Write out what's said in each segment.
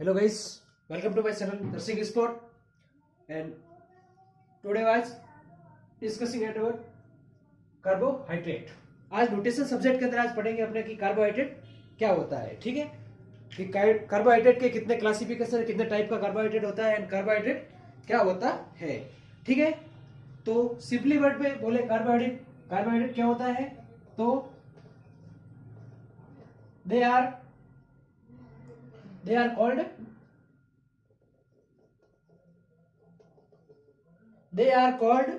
Hello guys, welcome to my channel Nursing Sport, and today was discussing about carbohydrate. आज nutrition subject के अंदर आज पढ़ेंगे अपने कि कार्बोहाइड्रेट क्या होता है। ठीक है, कि कार्बोहाइड्रेट के कितने क्लासिफिकेशन, कितने टाइप का कार्बोहाइड्रेट होता है एंड कार्बोहाइड्रेट क्या होता है। ठीक है, तो सिंपली वर्ड में बोले कार्बोहाइड्रेट क्या होता है, तो they are called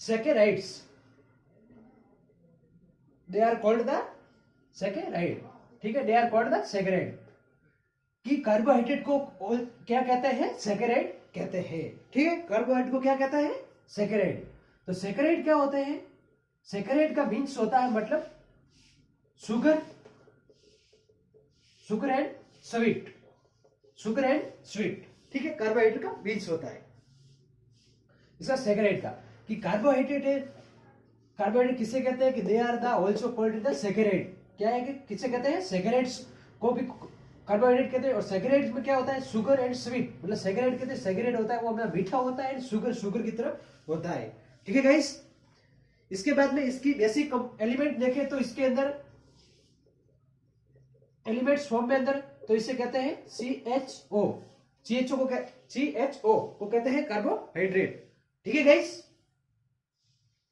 saccharides. They are called the saccharide. ठीक है, they are called the saccharide। कि कार्बोहाइड्रेट को क्या कहते हैं, सैकेराइड कहते हैं। ठीक है, कार्बोहाइड्रेट को क्या कहता है, सैकेराइड। तो सैकेराइड क्या होते हैं, सैकेराइड का मीन्स होता है मतलब शुगर एंड स्वीट। ठीक है, कार्बोहाइड्रेट का मीन्स होता है इसका सैकेराइड का। कि कार्बोहाइड्रेट किसे कहते हैं कि they are the also called the saccharide. क्या है कि किसे कहते हैं, सैकेराइड्स को भी कार्बोहाइड्रेट कहते हैं। और सैकेराइड्स में क्या होता है, शुगर एंड स्वीट। मतलब सैकेराइड कहते हैं, सैकेराइड होता है वो अपना मीठा होता है एंड शुगर की तरफ होता है। ठीक है गाइस, इसके बाद में इसकी बेसिक एलिमेंट देखें तो इसके अंदर एलिमेंट्स फॉर्म में अंदर तो इसे कहते हैं CHO को कहते हैं कार्बोहाइड्रेट। ठीक है गाइस,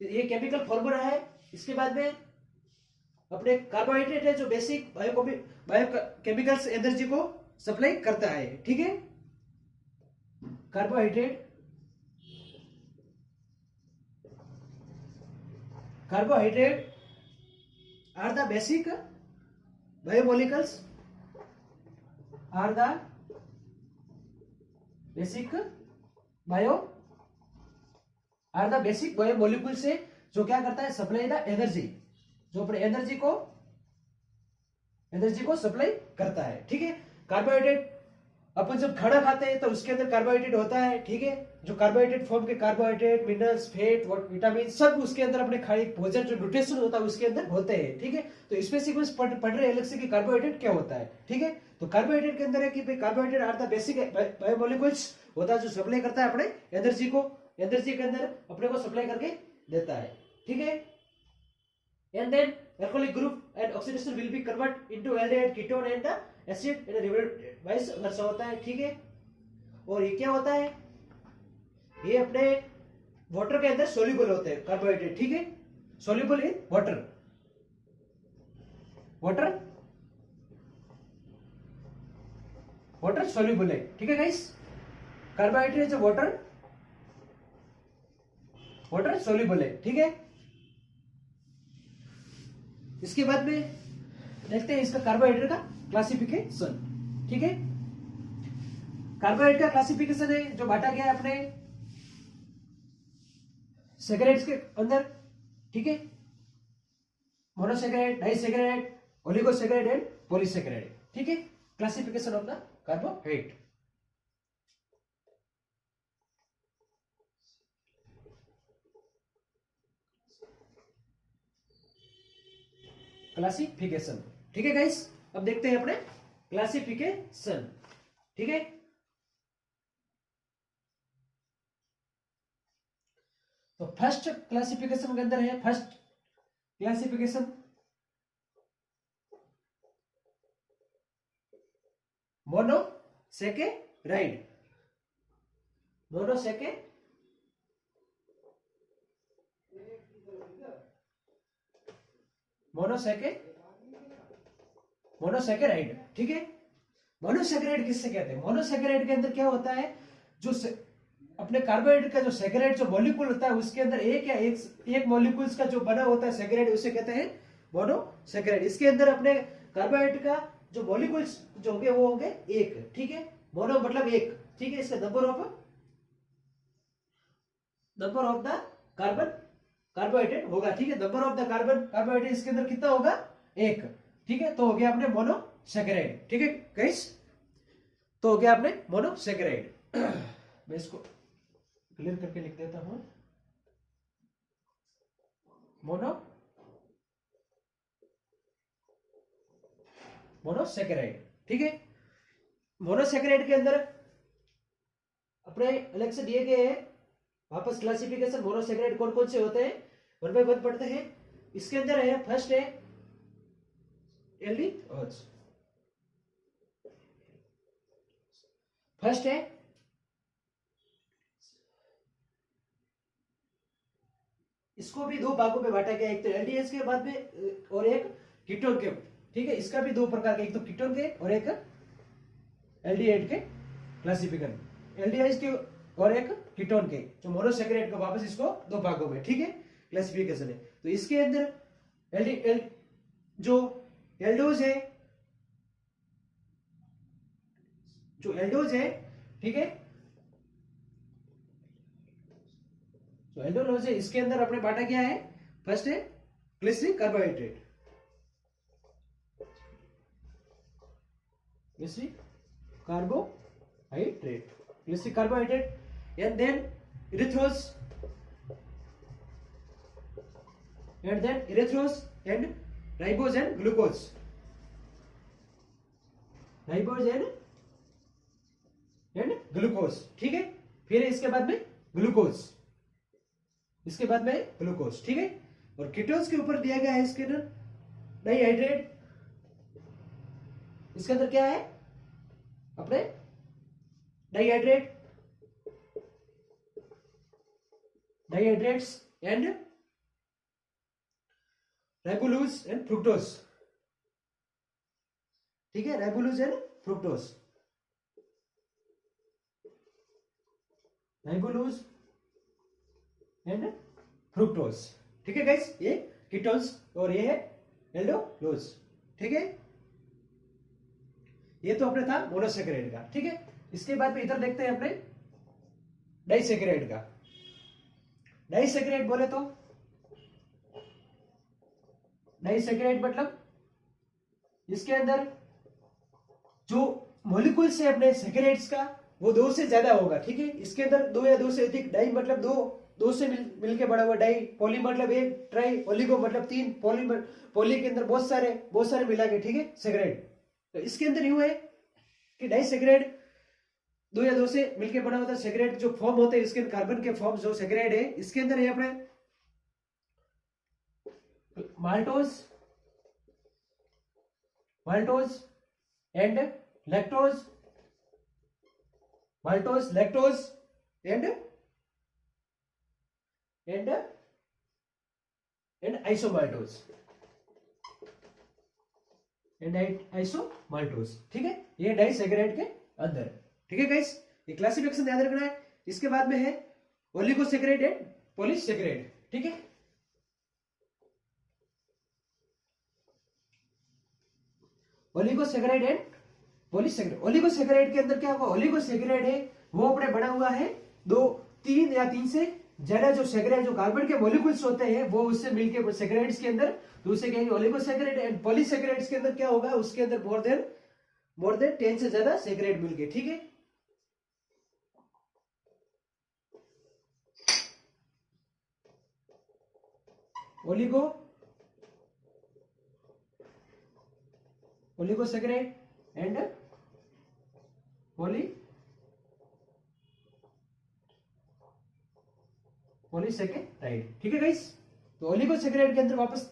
ये केमिकल फॉर्मूला है। इसके बाद में अपने कार्बोहाइड्रेट है जो बेसिक बायोकेमिकल्स एनर्जी को सप्लाई करता है। ठीक है, carbohydrate are the basic biomolecules basic biomolecule से जो क्या करता है, सप्लाई द एनर्जी, जो अपने एनर्जी को सप्लाई करता है। ठीक है, कार्बोहाइड्रेट अपन जब खाना खाते हैं तो उसके अंदर कार्बोहाइड्रेट होता है। ठीक है, जो कार्बोहाइड्रेट फॉर्म के कार्बोहाइड्रेट, मिनरल्स, फैट, विटामिन सब उसके अंदर अपने खाई भोजन जो न्यूट्रिशन होता है उसके अंदर होते हैं। ठीक है, तो स्पेसिफिक पढ़ रहे अलग से कि कार्बोहाइड्रेट क्या होता है। ठीक है, तो कार्बोहाइड्रेट के अंदर है कि carbohydrate are the basic biomolecules होता है जो सप्लाई करता है अपने एनर्जी के अंदर अपने को सप्लाई करके देता है। ठीक है, and then alcoholic group and oxidation will be convert into aldehyde, ketone and the acid and vice versa होता है। ठीक है, और ये क्या होता है, ये अपने वाटर के अंदर सोल्यूबल होते हैं कार्बोहाइड्रेट। ठीक है, सोल्यूबल इन वाटर सोल्यूबल है। ठीक है गाइस, कार्बोहाइड्रेट जो वाटर सोल्यूबल है। ठीक है, इसके बाद में देखते हैं इसका कार्बोहाइड्रेट का क्लासिफिकेशन। ठीक है, कार्बोहाइड्रेट का क्लासिफिकेशन है जो बांटा गया है अपने सैकेराइड्स के अंदर। ठीक है, monosaccharide, disaccharide, oligosaccharide and polysaccharide. ठीक है, classification of the carbohydrate. Classification. ठीक है गाइस, अब देखते हैं अपने क्लासिफिकेशन। ठीक है, तो फर्स्ट क्लासिफिकेशन के अंदर है, फर्स्ट क्लासिफिकेशन मोनोसैकेराइड। मोनोसैकेराइड। ठीक है, मोनोसैकेराइड किससे कहते हैं, मोनोसैकेराइड के अंदर क्या होता है, जो अपने कार्बोहाइड्रेट का जो सैकेराइड जो मॉलिक्यूल होता है उसके अंदर एक मॉलिक्यूल्स का जो बना होता है सैकेराइड, उसे कहते हैं मोनोसैकेराइड। इसके अंदर अपने कार्बोहाइड्रेट का जो मॉलिक्यूल्स जो होंगे वो होंगे एक। ठीक है, मोनो मतलब एक। ठीक है, इसका नंबर ऑफ द कार्बोहाइड्रेट होगा। ठीक है, नंबर ऑफ द कार्बोहाइड्रेट इसके अंदर कितना होगा, एक। ठीक है, तो हो गया अपने मोनोसैकेराइड। ठीक है गाइस, तो हो गया अपने मोनोसैकेराइड। मैं इसको क्लियर करके लिख देता हूं, मोनोसैकेराइड। ठीक है, मोनोसेकेराइड के अंदर अपने अलग से दिए गए हैं वापस क्लासिफिकेशन मोनोसेकेराइड कौन कौन से होते हैं, वन बाय वन पढ़ते हैं। इसके अंदर है फर्स्ट है एल्डिहाइड्स। फर्स्ट है इसको भी दो भागों में बांटा गया, एक तो एल्डिहाइड्स के बाद में और एक कीटोन के। ठीक है, इसका भी दो प्रकार के, एक तो कीटोन के और एक एल्डिहाइड के क्लासिफिकेशन, एल्डिहाइड्स के और एक कीटोन के, जो मोनोसेकेराइड को वापस इसको दो भागों में, ठीक है, क्लासिफिकेशन है। तो इसके अंदर जो एल्डोज है, जो एल्डोज है, ठीक है, जो एल्डोलोज है इसके अंदर अपने बांटा गया है। फर्स्ट है glycerine carbohydrate, glycerine carbohydrate, glycerine carbohydrate, and then erythrose, and then erythrose and ribose and glucose, ribose and glucose, ठीक है। फिर इसके बाद में ग्लूकोज, इसके बाद में ग्लूकोज, ठीक है। और कीटोन्स के ऊपर दिया गया है इसके अंदर डाइहाइड्रेट, इसके अंदर क्या है अपने dihydrate, dihydrates and ribulose and fructose, ठीक है, ribulose and fructose, ribulose and fructose, ठीक है गाइस। ये कीटोन्स और ये है एल्डोलोज, ठीक है। ये तो अपने था मोनोसेकेराइड का, ठीक है। इसके बाद में इधर देखते हैं अपने डाइसेकेराइड का। डाइसेकेराइड बोले तो डाइसेकेराइड मतलब इसके अंदर जो मॉलिक्यूल्स है अपने सेकेराइड्स का वो दो से ज्यादा होगा, ठीक है। इसके अंदर दो या दो से अधिक, डाई मतलब दो से मिलके बड़ा हुआ डाई, पॉली मतलब एक, ट्राई, ओलिगो मतलब तीन, पॉली के अंदर बहुत सारे मिला के, ठीक है, सेकेराइड। तो इसके अंदर यूं है कि डाइसेकेराइड दो या दो से मिलके बना होता है। सेकेराइड जो फॉर्म होते हैं इसके कार्बन के फॉर्म जो सेकेराइड है इसके अंदर है अपने maltose and lactose, maltose, lactose and isomaltose, ठीक है। ये डाइसेकेराइड के अंदर, ठीक है गाइस। ये क्लासिफिकेशन याद रखना है। इसके बाद में है ओलिगोसेकेराइड एंड पॉलीसेकेराइड, ठीक है। ओलिगोसेकेराइड एंड पॉलीसेकेराइड, ओलिगोसेकेराइड के अंदर क्या होगा, ओलिगोसेकेराइड है वो अपने बना हुआ है तीन या तीन से ज्यादा जो सेकेराइड, जो कार्बन के मॉलिक्यूल्स होते हैं वो उससे मिलके सेकेराइड्स के अंदर, तो उसे कहेंगे ओलिगोसेकेराइड। एंड पॉलीसेकेराइड्स के अंदर क्या होगा, उसके अंदर मोर देन 10 से ज्यादा सेकेराइड मिलके, ठीक है। ओलिगोसेकेराइड एंड पॉलीसेकेराइड, ठीक है गाइस। तो ओलिगोसेकेराइड के अंदर वापस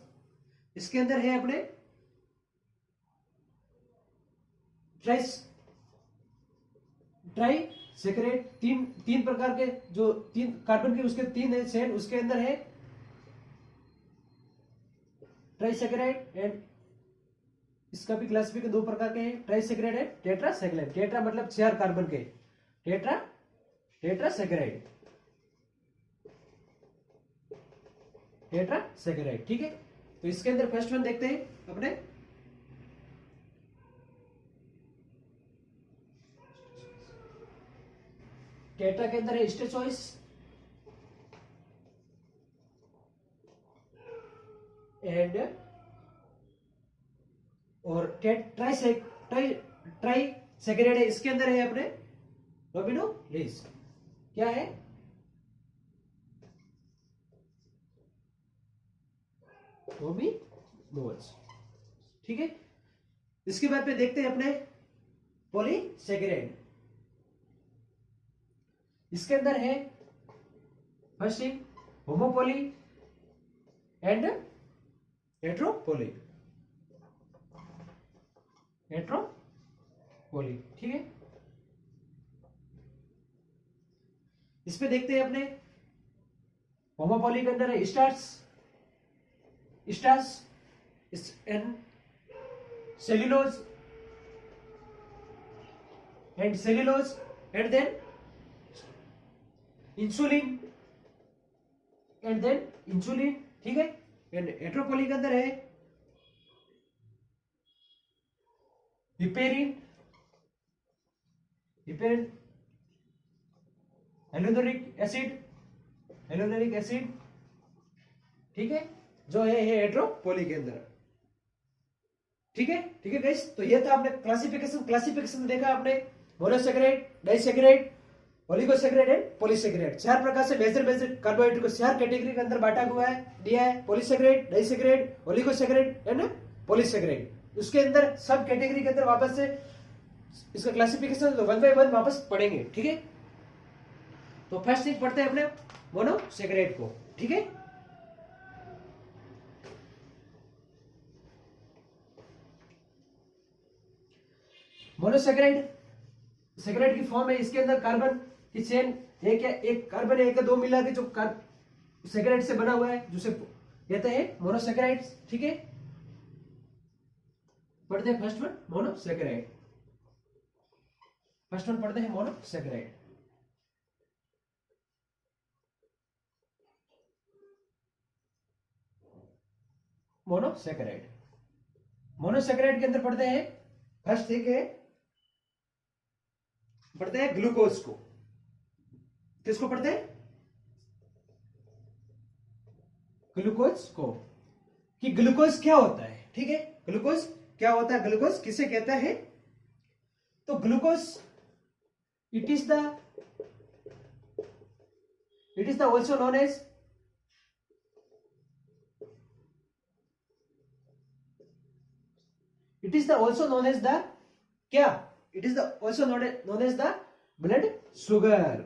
इसके अंदर है अपने ट्राइसेकेराइड, तीन प्रकार के, जो तीन कार्बन के उसके तीन है सेट, उसके अंदर है ट्राइसेकेराइड। एंड इसका भी क्लासिफिकेशन दो प्रकार के हैं, ट्राइसेकेराइड एंड टेट्रासेकेराइड। टेट्रा मतलब 4 कार्बन के, टेट्रासेकेराइड, ठीक है। तो इसके अंदर फर्स्ट वन देखते हैं अपने टेट्रा के अंदर है स्टेचोइस एंड और ट्राइसेकेराइड है, इसके अंदर है अपने रोबिनोलेज, क्या है रोबिनोज, ठीक है। इसके बाद पे देखते हैं अपने पॉलीसेकेराइड। इसके अंदर है फर्स्ट थिंग होमोपोली एंड हेट्रोपोली। हेट्रोपोली, ठीक है। इसमें देखते हैं अपने होमोपोली के अंदर है starch and cellulose and then insulin ठीक है। एंड हेट्रोपोली के अंदर है हिपेरिन हेलोनिक एसिड, ठीक है, जो है हेट्रोपोली के अंदर, ठीक है गाइस। तो ये था आपने क्लासिफिकेशन देखा आपने monosaccharide, disaccharide, oligosaccharide and polysaccharide. 4 प्रकार से मेजर कार्बोहाइड्रेट को 4 कैटेगरी के अंदर बांटा हुआ है, दिया है। Polysaccharide, disaccharide, oligosaccharide and polysaccharide. उसके अंदर सब कैटेगरी के अंदर वापस से इसका क्लासिफिकेशन 1 बाय 1 वापस पढ़ेंगे, ठीक है। तो फर्स्ट थिंग पढ़ते हैं अपने मोनोसेकेराइड को, ठीक है। मोनोसेकेराइड सेकेराइड की फॉर्म है, इसके अंदर कार्बन की चेन एक कार्बन एक या 2 मिला के जो सेकेराइड से बना हुआ है, जिसे कहते हैं मोनोसेकेराइड, ठीक है। पढ़ते हैं first one monosaccharide. First one पढ़ते हैं मोनोसेकेराइड। मोनोसेकेराइड के अंदर पढ़ते हैं फर्स्ट थिंग है, पढ़ते हैं ग्लूकोज को। किसको पढ़ते हैं? ग्लूकोज को, कि ग्लूकोज क्या होता है, ठीक है। ग्लूकोज क्या होता है, ग्लूकोज किसे कहता है? तो glucose it is the also known as क्या? It is also known as the blood sugar.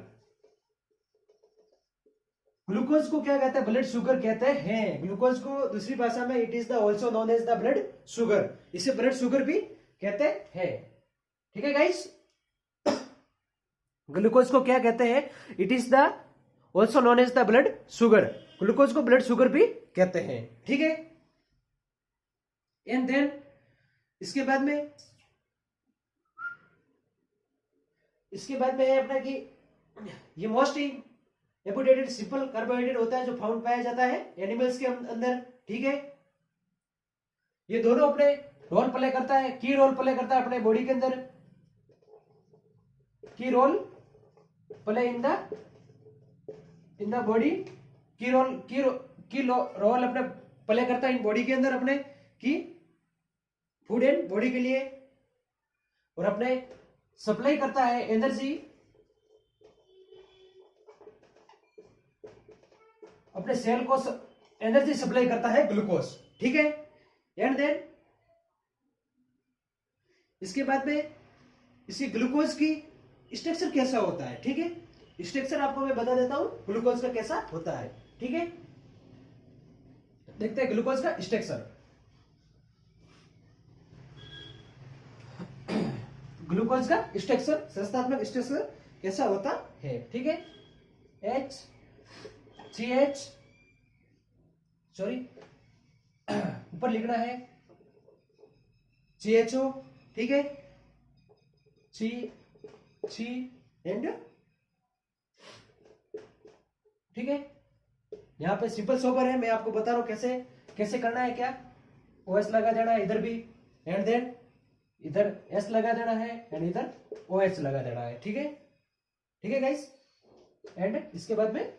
Glucose को क्या कहते हैं? ब्लड शुगर कहते हैं। ग्लूकोज को दूसरी भाषा में it is the also known as the blood sugar, इसे ब्लड शुगर भी कहते हैं, ठीक है गाइस। ग्लूकोज को क्या कहते हैं? It is the also known as the blood sugar. Glucose को ब्लड शुगर भी कहते हैं, ठीक है। एंड देन इसके बाद में है अपना कि ये मोस्ट एम्पुटेटेड सिंपल कार्बोहाइड्रेट होता है जो फाउंड पाया जाता है एनिमल्स के अंदर, ठीक है। ये दोनों अपने रोल प्ले करता है, की रोल प्ले करता है अपने बॉडी के अंदर, key role play in the body, key role अपने प्ले करता है इन बॉडी के अंदर अपने, की फूड एंड बॉडी के लिए, और अपने सप्लाई करता है एनर्जी अपने सेल को, एनर्जी सप्लाई करता है ग्लूकोज, ठीक है। एंड देन इसके बाद में इसकी ग्लूकोज की स्ट्रक्चर कैसा होता है, ठीक है। स्ट्रक्चर आपको मैं बता देता हूं ग्लूकोज का कैसा होता है, ठीक है। देखते हैं ग्लूकोज का स्ट्रक्चर। ग्लूकोज का स्ट्रक्चर, संस्थात्मक स्ट्रक्चर कैसा होता है, ठीक है। ऊपर लिखना है CHO, ठीक है। ची एंड, ठीक है। यहां पे सिंपल सोबर है, मैं आपको बता रहा हूं कैसे करना है। क्या OS लगा देना है इधर भी, एंड देन इधर S लगा देना है, एंड इधर OH लगा देना है, ठीक है गाइस। एंड इसके बाद में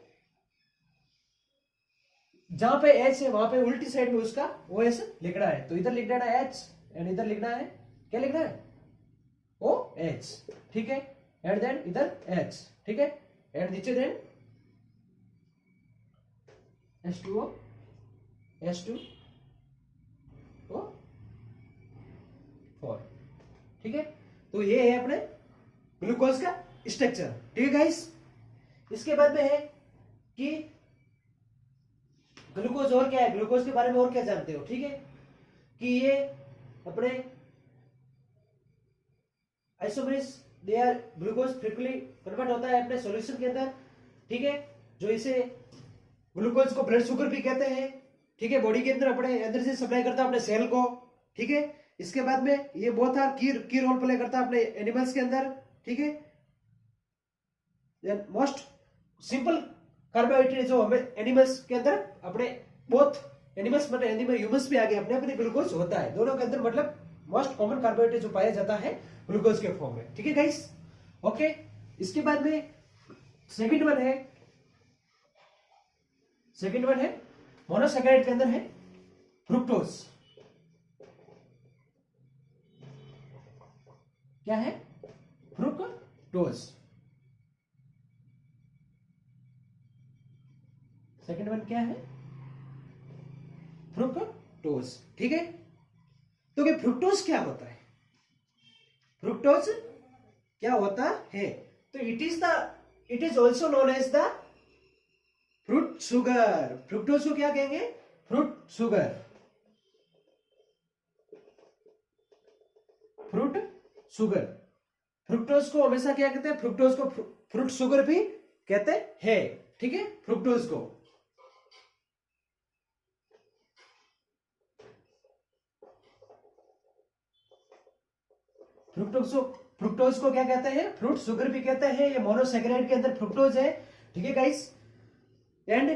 जहां पे H है वहां पे उल्टी साइड में उसका OS लिखना है, तो इधर लिख देना है H, एंड इधर लिखना है, क्या लिखना है? OH, ठीक है। एंड देन इधर H, ठीक है। एंड नीचे देन H2O, H2O4, ठीक है। तो ये है अपने ग्लूकोज का स्ट्रक्चर। ठीक है गाइस, इसके बाद में है कि ग्लूकोज और क्या है, ग्लूकोज के बारे में और क्या जानते हो। ठीक है, कि ये अपने isomerase they are glucose frequently convert होता है अपने सॉल्यूशन के अंदर। ठीक है, जो इसे ग्लूकोज को ब्लड शुगर भी कहते हैं। ठीक है, बॉडी के अंदर अपने अंदर से सप्लाई करता है अपने सेल को। ठीक है, इसके बाद में ये बहुत की रोल प्ले करता है अपने एनिमल्स के अंदर। ठीक है, मोस्ट सिंपल कार्बोहाइड्रेट जो हमें एनिमल्स के अंदर अपने बोथ एनिमल्स मतलब एनिमल ह्यूमंस भी आगे अपने अपने ग्लूकोज होता है दोनों के अंदर, मतलब मोस्ट कॉमन कार्बोहाइड्रेट जो पाया जाता है ग्लूकोज के फॉर्म में। ठीक है गाइस, ओके। इसके बाद में सेकंड वन है मोनोसैकेराइड के अंदर है फ्रुक्टोज। क्या है? फ्रुक्टोज। सेकंड वन क्या है? फ्रुक्टोज। ठीक है, तो ये फ्रुक्टोज क्या होता है? फ्रुक्टोज क्या होता है? तो it is also known as the fruit sugar. Fructose को क्या कहेंगे? Fruit sugar. Fruit sugar. Fructose को हमेशा क्या कहते हैं? फ्रुक्टोज को फ्रूट शुगर भी कहते हैं। ठीक है, फ्रुक्टोज को। फ्रुक्टोज को क्या कहते हैं? फ्रूट शुगर भी कहते हैं। ये मोनोसैकेराइड के अंदर फ्रुक्टोज है। ठीक है गाइस, एंड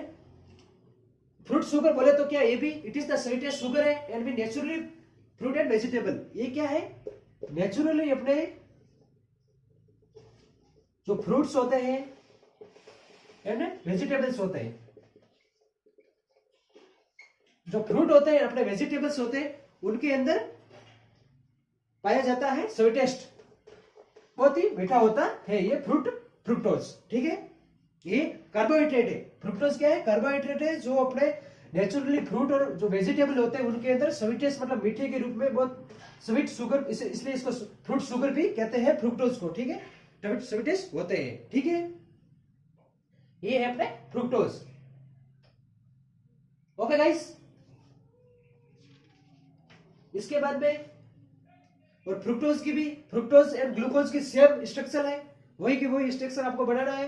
फ्रूट शुगर बोले तो क्या ये भी it is the sweetest sugar है एंड भी नेचुरली फ्रूट एंड वेजिटेबल। ये क्या है? नेचुरली अपने जो फ्रूट्स होते हैं एंड वेजिटेबल्स होते हैं, जो फ्रूट होते हैं अपने वेजिटेबल्स होते हैं, उनके अंदर पाया जाता है स्वीटेस्ट, बहुत ही मीठा होता है ये फ्रुक्टोज। ठीक है, ये कार्बोहाइड्रेट है। फ्रुक्टोज क्या है? कार्बोहाइड्रेट है जो अपने नेचुरली फ्रूट और जो वेजिटेबल होते हैं उनके अंदर स्वीटेस्ट मतलब मीठे के रूप में बहुत स्वीट शुगर, इसलिए इसको फ्रूट शुगर भी कहते हैं फ्रुक्टोज को। ठीक है, स्वीटेस्ट होते हैं। ठीक है, ये है अपने फ्रुक्टोज। ओके गाइस, इसके बाद में और फ्रुक्टोज की भी, फ्रुक्टोज एंड ग्लूकोज की सेम स्ट्रक्चर है, वही की वही स्ट्रक्चर आपको बनाना है।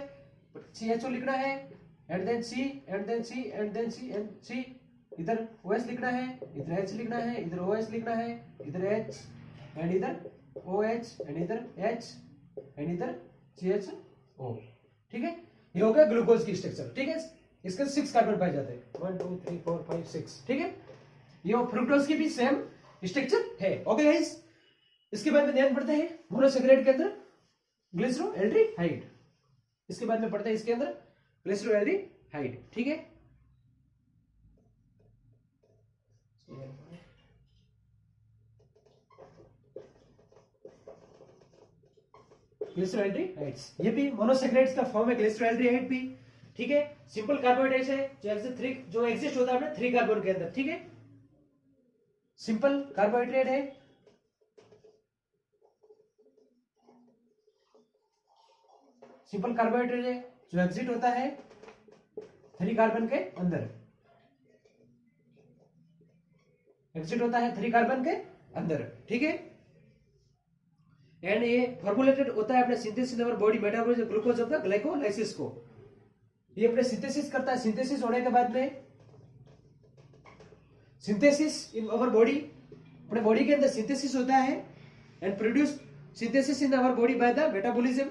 CHO लिखना है and then C and then C and then C and C, इधर OS लिखना है, इधर H लिखना है, इधर OS लिखना है, इधर H एंड इधर OH एंड इधर H एंड इधर CHO। ठीक है, ये हो गया ग्लूकोज की स्ट्रक्चर। ठीक है, इसके 6 कार्बन पाए जाते हैं, 1 2 3 4 5 6। ठीक है, ये फ्रुक्टोज की भी सेम स्ट्रक्चर है। ओके गाइस, इसके बाद में ध्यान पड़ता है मोनोसैकेराइड के अंदर ग्लिसरोएल्डिहाइड। इसके बाद में पड़ता है इसके अंदर ग्लिसरोएल्डिहाइड। ठीक है, ग्लिसरोएल्डिहाइड्स, ये भी मोनोसैकेराइड्स का फॉर्म है ग्लिसरोएल्डिहाइड भी। ठीक है, सिंपल कार्बोहाइड्रेट्स है जो एग्जिस्ट होता है 3 कार्बन के अंदर। ठीक है, सिंपल कार्बोहाइड्रेट है, सिंपल कार्बोहाइड्रेट है जो एग्जिट होता है 3 कार्बन के अंदर, एग्जिट होता है 3 कार्बन के अंदर। ठीक है, एंड ये फॉर्मुलेटेड होता है अपने सिंथेसिस और body metabolism glucose of the glycolysis को। ये अपने सिंथेसिस करता है। सिंथेसिस होने के बाद में सिंथेसिस इन अवर बॉडी, अपने बॉडी के अंदर सिंथेसिस होता है and produce synthesis in our body by the metabolism,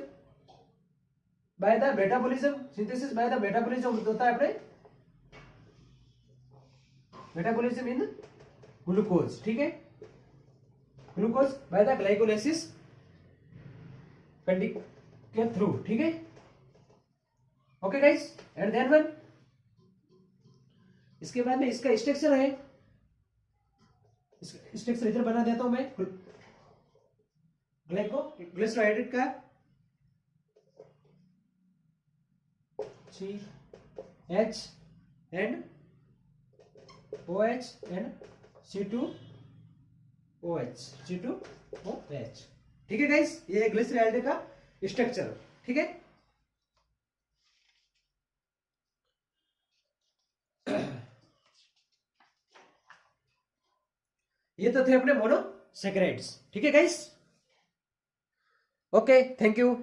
synthesis by the metabolism होता है अपने मेटाबॉलिज्म इन ग्लूकोज। ठीक है, ग्लूकोज बाय द ग्लाइकोलाइसिस के थ्रू। ठीक है, okay guys, and then one, इसके बाद में इसका स्ट्रक्चर है, स्ट्रक्चर इधर बना देता हूं मैं ग्लिसरोहाइड्रेट का। CH and OH and C2OH, C2OH। ठीक है गाइस, ये ग्लिसरॉल्डिहाइड का स्ट्रक्चर, ठीक है। ये तो थे अपने मोनोसैकेराइड्स, ठीक है गाइस। Okay, thank you.